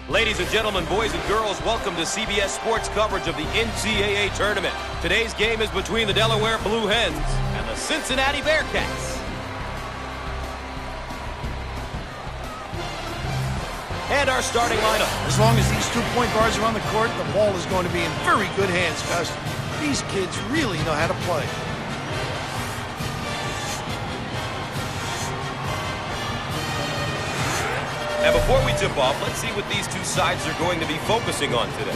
Ladies and gentlemen, boys and girls, welcome to CBS Sports coverage of the NCAA Tournament. Today's game is between the Delaware Blue Hens and the Cincinnati Bearcats. And our starting lineup. As long as these 2 point guards are on the court, the ball is going to be in very good hands, Gus. These kids really know how to play. And before we tip off, let's see what these two sides are going to be focusing on today.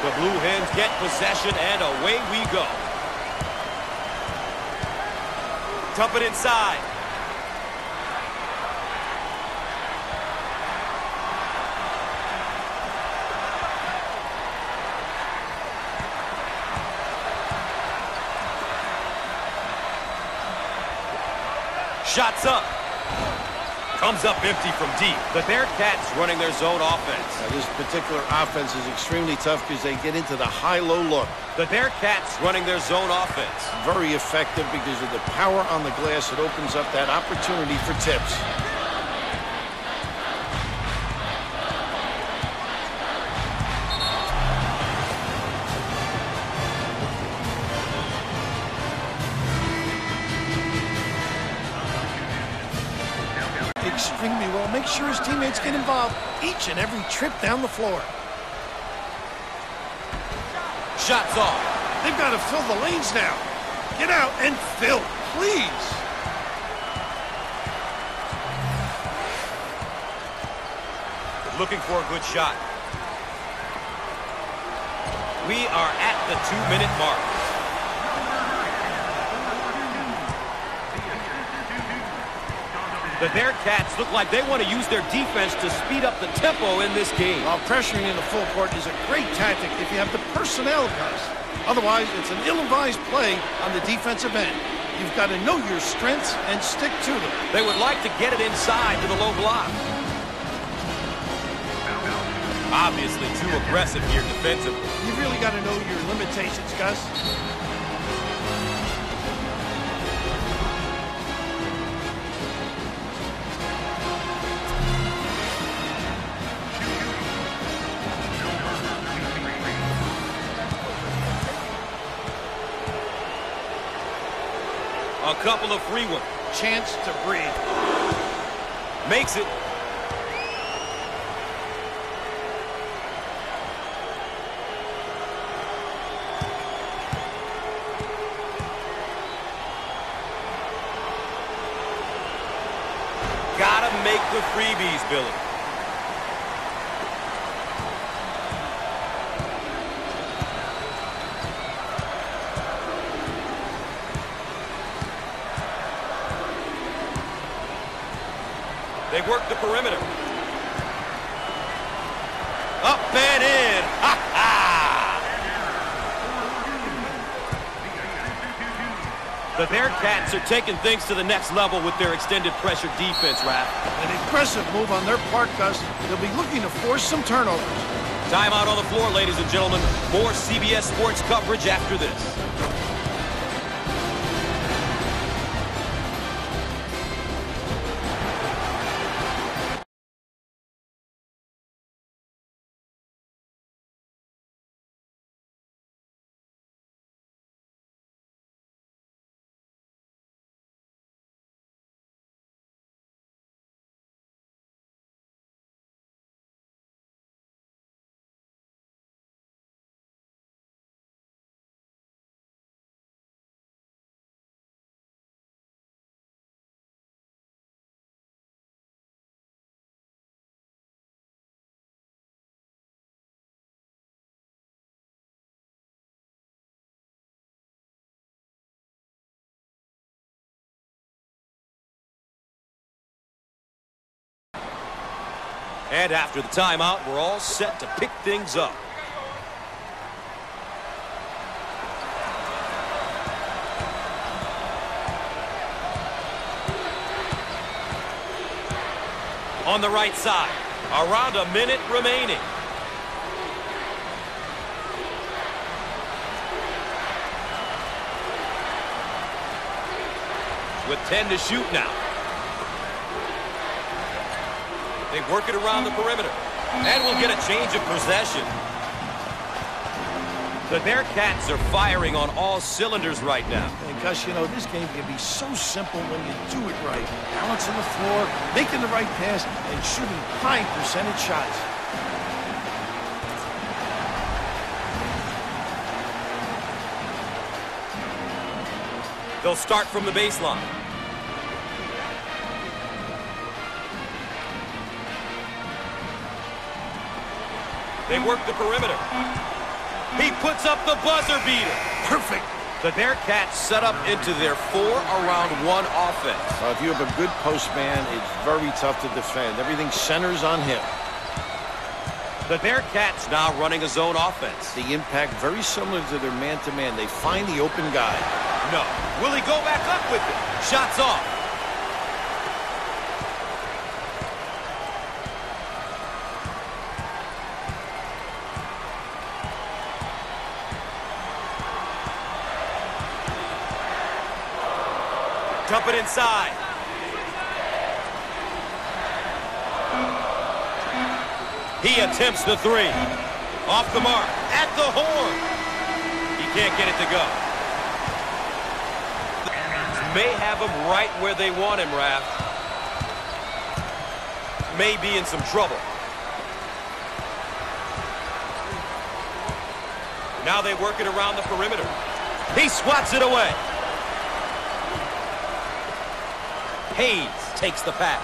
The Blue Hens get possession, and away we go. Dump it inside. Shots up. Comes up empty from deep. The Bearcats running their zone offense. Now, this particular offense is extremely tough because they get into the high-low look. The Bearcats running their zone offense. Very effective because of the power on the glass. It opens up that opportunity for tips. Extremely well. Make sure his teammates get involved each and every trip down the floor. Shots off. They've got to fill the lanes now. Get out and fill, please. Looking for a good shot. We are at the 2-minute mark. The Bearcats look like they want to use their defense to speed up the tempo in this game. While pressuring in the full court is a great tactic if you have the personnel, guys. Otherwise, it's an ill-advised play on the defensive end. You've got to know your strengths and stick to them. They would like to get it inside to the low block. Obviously too aggressive here defensively. You really got to know your limitations, Gus. A couple of free ones. Chance to breathe. Makes it. Gotta make the freebies, Billy. They work the perimeter. Up and in. Ha ha! The Bearcats are taking things to the next level with their extended pressure defense, Raph. An aggressive move on their part, Gus. They'll be looking to force some turnovers. Timeout on the floor, ladies and gentlemen. More CBS Sports coverage after this. And after the timeout, we're all set to pick things up. On the right side, around a minute remaining. with 10 to shoot now. They work it around the perimeter. And we'll get a change of possession. The Bearcats are firing on all cylinders right now. And Gus, you know, this game can be so simple when you do it right. Balance on the floor, making the right pass, and shooting high percentage shots. They'll start from the baseline. They work the perimeter. He puts up the buzzer beater. Perfect. The Bearcats set up into their 4-around-1 offense. If you have a good post man, it's very tough to defend. Everything centers on him. The Bearcats now running a zone offense. The impact very similar to their man-to-man. They find the open guy. No. Will he go back up with it? Shots off. Dump it inside. He attempts the three. Off the mark. At the horn. He can't get it to go. May have him right where they want him, Raph. May be in some trouble. Now they work it around the perimeter. He swats it away. Hayes takes the pass.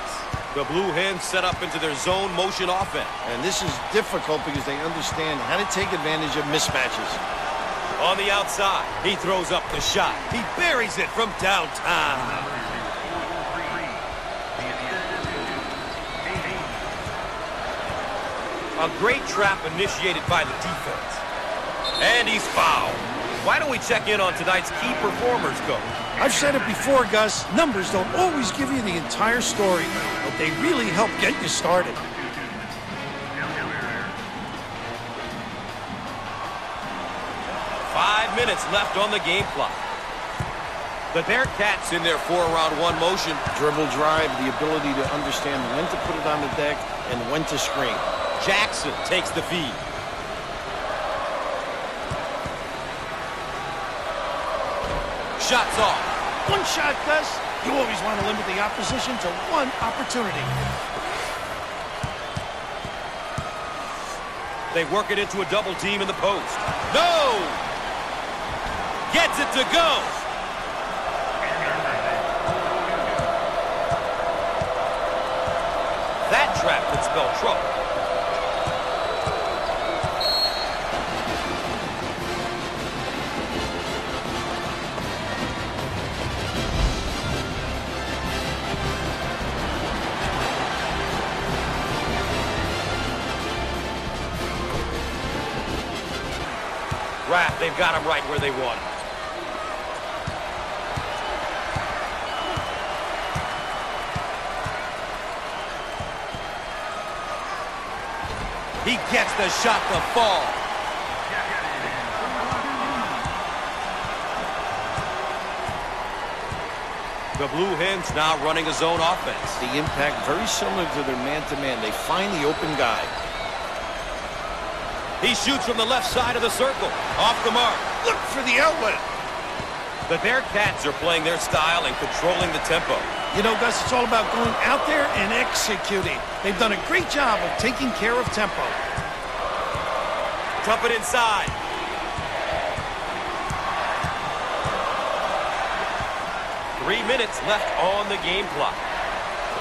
The Blue Hens set up into their zone motion offense. And this is difficult because they understand how to take advantage of mismatches. On the outside, he throws up the shot. He buries it from downtown. A great trap initiated by the defense. And he's fouled. Why don't we check in on tonight's key performers, Coach? I've said it before, Gus. Numbers don't always give you the entire story, but they really help get you started. Five minutes left on the game clock. The Bearcats in their 4-around-1 motion. Dribble drive, the ability to understand when to put it on the deck and when to screen. Jackson takes the feed. Shots off. One shot, Gus. You always want to limit the opposition to one opportunity. They work it into a double team in the post. No! Gets it to go. That trap could spell trouble. Raph, they've got him right where they want him. He gets the shot to fall. The Blue Hens now running a zone offense. The impact very similar to their man-to-man. They find the open guy. He shoots from the left side of the circle. Off the mark. Look for the outlet. The Bearcats are playing their style and controlling the tempo. You know, Gus, it's all about going out there and executing. They've done a great job of taking care of tempo. Dump it inside. Three minutes left on the game clock.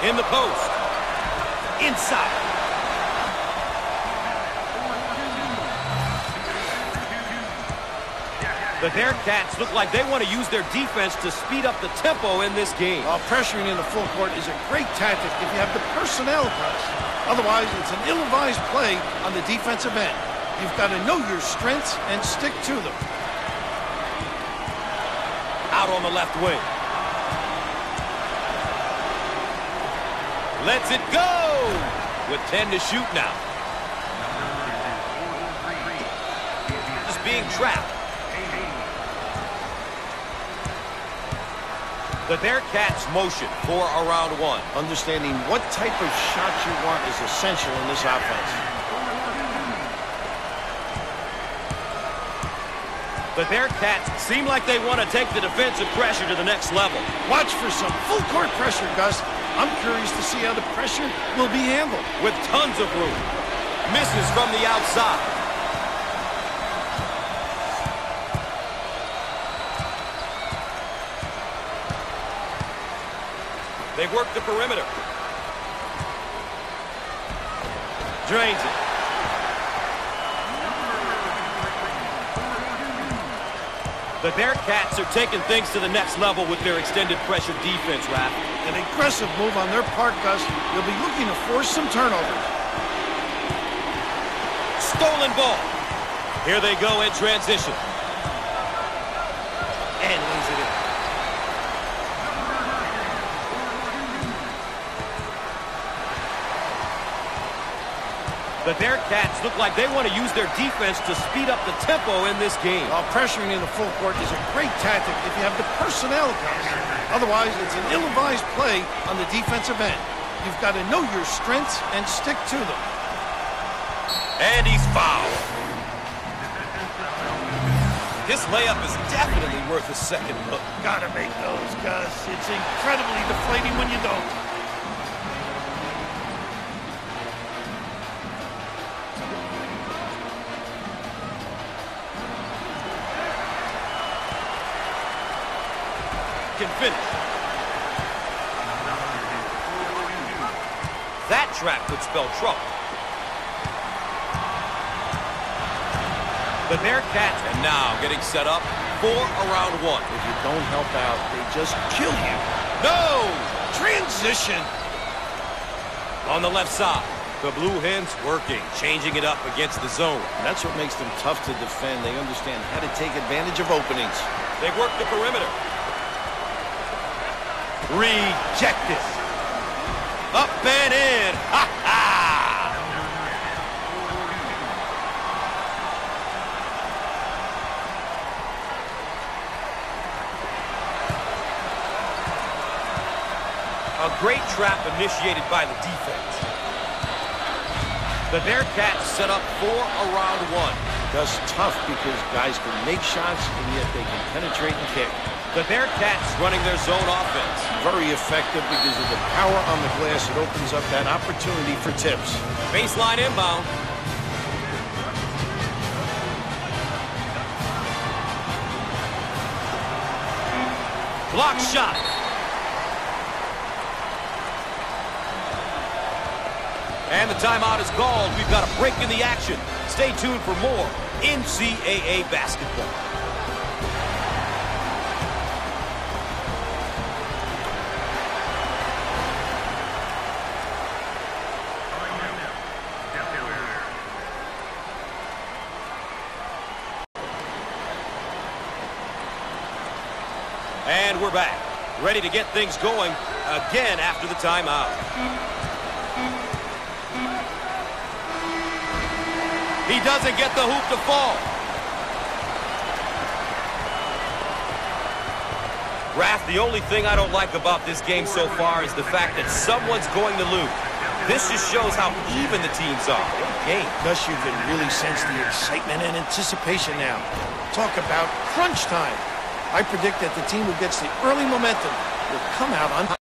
In the post. Inside. The Bearcats look like they want to use their defense to speed up the tempo in this game. Pressuring in the full court is a great tactic if you have the personnel, Gus. Otherwise, it's an ill-advised play on the defensive end. You've got to know your strengths and stick to them. Out on the left wing. Lets it go with 10 to shoot now. Just being trapped. The Bearcats motion for a round one. Understanding what type of shot you want is essential in this offense. The Bearcats seem like they want to take the defensive pressure to the next level. Watch for some full court pressure, Gus. I'm curious to see how the pressure will be handled. With tons of room. Misses from the outside. They work the perimeter. Drains it. The Bearcats are taking things to the next level with their extended pressure defense, Raph. An aggressive move on their part, Gus. They'll be looking to force some turnovers. Stolen ball. Here they go in transition. And lays it in. The Bearcats look like they want to use their defense to speed up the tempo in this game. While pressuring in the full court is a great tactic if you have the personnel, Gus. Otherwise, it's an ill-advised play on the defensive end. You've got to know your strengths and stick to them. And he's fouled. This layup is definitely worth a second look. Gotta make those, Gus. It's incredibly deflating when you don't. Can finish. That trap could spell trouble. The Bearcats, and now getting set up for a round one. If you don't help out, they just kill you. No! Transition. On the left side, the Blue Hens working, changing it up against the zone. And that's what makes them tough to defend. They understand how to take advantage of openings. They work the perimeter. Rejected. Up and in. Ha ha! A great trap initiated by the defense. The Bearcats set up for a round one. That's tough because guys can make shots and yet they can penetrate and kick. The Bearcats running their zone offense. Very effective because of the power on the glass. It opens up that opportunity for tips. Baseline inbound. Block shot. And the timeout is called. We've got a break in the action. Stay tuned for more NCAA basketball. And we're back, ready to get things going again after the timeout. He doesn't get the hoop to fall. Raph, the only thing I don't like about this game so far is the fact that someone's going to lose. This just shows how even the teams are. What a game. Gus, you can really sense the excitement and anticipation now. Talk about crunch time. I predict that the team who gets the early momentum will come out on top.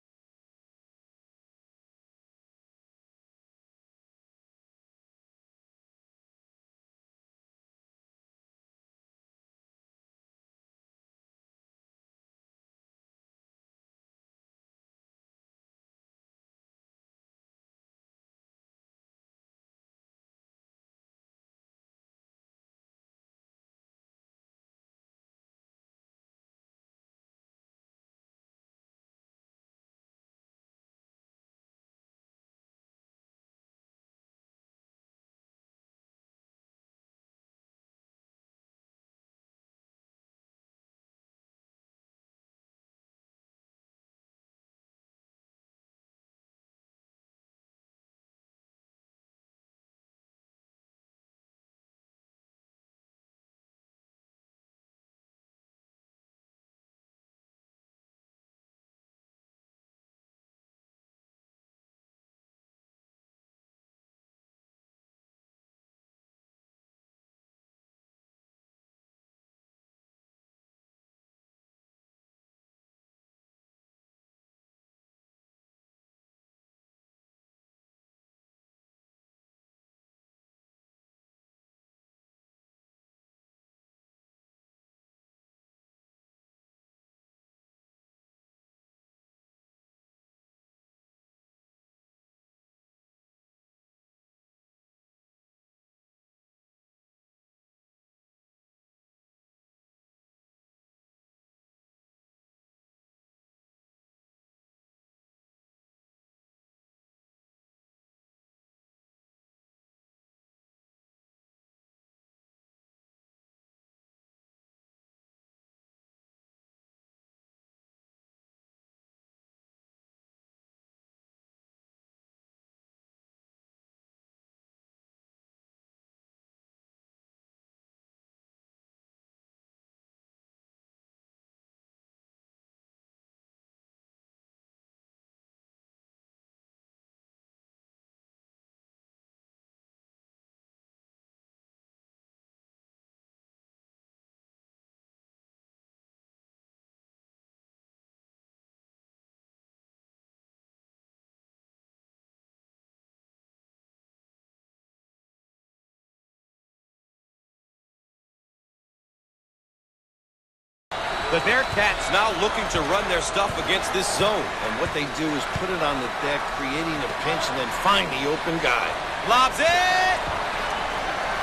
The Bearcats now looking to run their stuff against this zone. And what they do is put it on the deck, creating a pinch, and then find the open guy. Lobs it!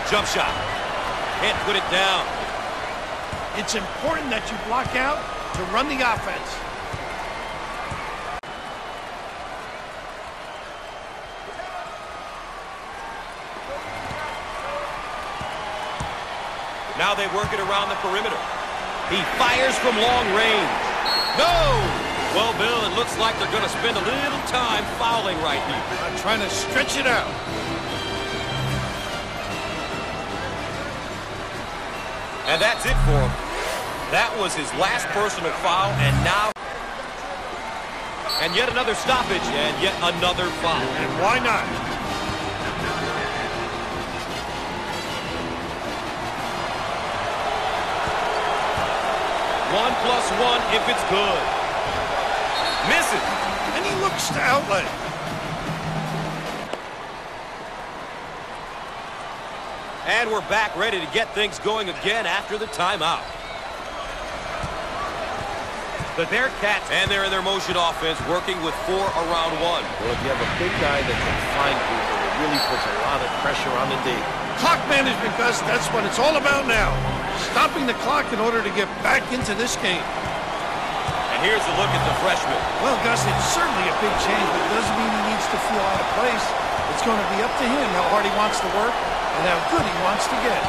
Jump shot. Can't put it down. It's important that you block out to run the offense. Now they work it around the perimeter. He fires from long range. No! Well, Bill, it looks like they're going to spend a little time fouling right here. I'm trying to stretch it out. And that's it for him. That was his last personal foul, and now... And yet another stoppage, and yet another foul. And why not? One plus one if it's good. Misses. And he looks to outlet. And we're back ready to get things going again after the timeout. The Bearcats, and they're in their motion offense, working with 4 around 1. Well, if you have a big guy that can find people, it really puts a lot of pressure on the D. Clock management, Gus, that's what it's all about now. Stopping the clock in order to get back into this game. And here's a look at the freshman. Well, Gus, it's certainly a big change, but it doesn't mean he needs to feel out of place. It's going to be up to him how hard he wants to work and how good he wants to get.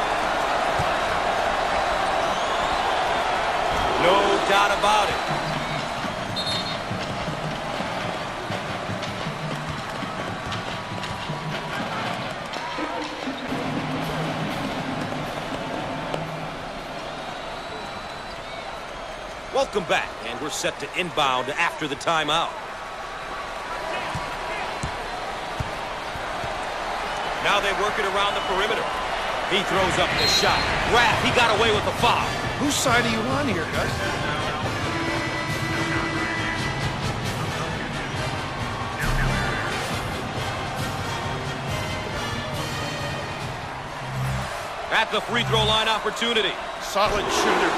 No doubt about it. Welcome back, and we're set to inbound after the timeout. Now they work it around the perimeter. He throws up the shot. Raff, he got away with the foul. Whose side are you on here, Gus? At the free throw line opportunity. Solid shooter.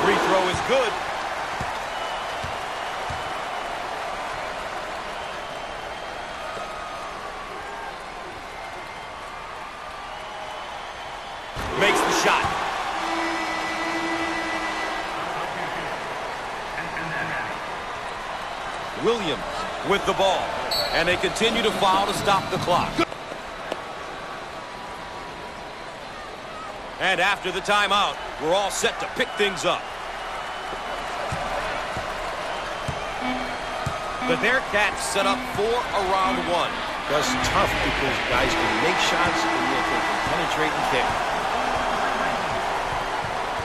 Free throw is good. Makes the shot. Williams with the ball. And they continue to foul to stop the clock. And after the timeout, we're all set to pick things up. The Bearcats set up 4 around 1. That's tough because guys can make shots and yet they can penetrate and kick.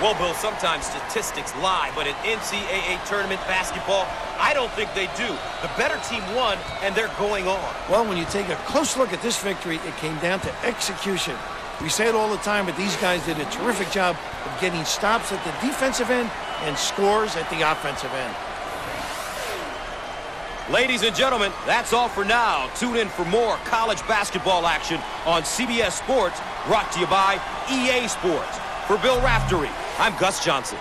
Well, Bill, sometimes statistics lie, but in NCAA Tournament basketball, I don't think they do. The better team won, and they're going on. Well, when you take a close look at this victory, it came down to execution. We say it all the time, but these guys did a terrific job of getting stops at the defensive end and scores at the offensive end. Ladies and gentlemen, that's all for now. Tune in for more college basketball action on CBS Sports, brought to you by EA Sports. For Bill Raftery, I'm Gus Johnson.